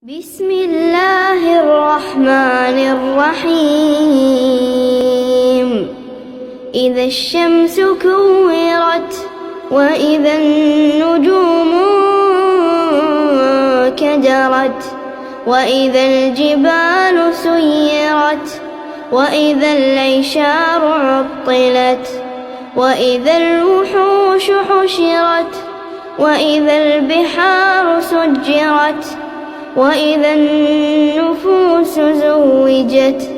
بسم الله الرحمن الرحيم. إذا الشمس كورت وإذا النجوم كدرت وإذا الجبال سيرت وإذا العشار عطلت وإذا الوحوش حشرت وإذا البحار سجرت وإذا النفوس زوجت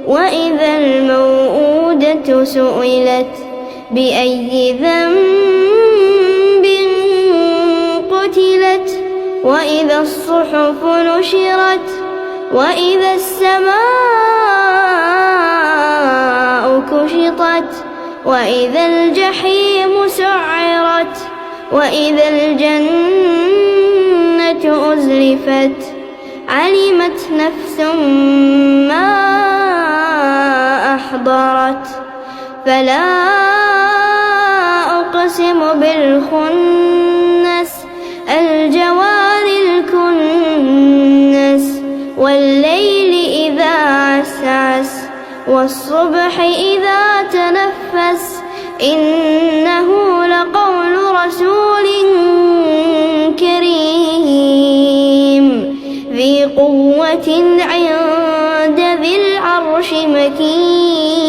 وإذا الموءودة سئلت بأي ذنب قتلت وإذا الصحف نشرت وإذا السماء كشطت وإذا الجحيم سعرت وإذا الجنة أزلفت علمت نفس ما أحضرت فلا أقسم بالخنس الجوار الكنس والليل إذا عسعس والصبح إذا تنفس إنه لقول رسول كريم ذي قوة عند ذي العرش مكين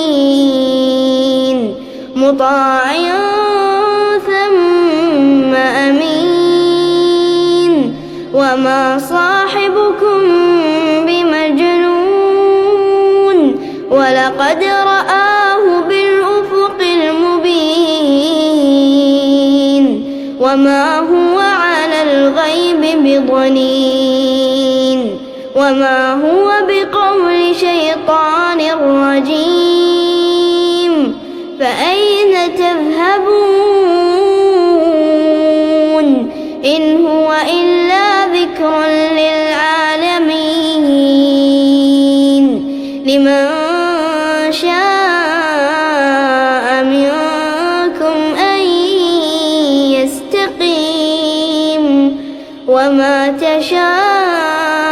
مطاع ثم أمين وما صاحبكم بمجنون ولقد رآه بالأفق المبين وما هو على الغيب بضنين وما هو بقول شيطان رجيم فأين تذهبون إن هو إلا ذكر للعالمين لمن شاء منكم أن يستقيم وما تشاءون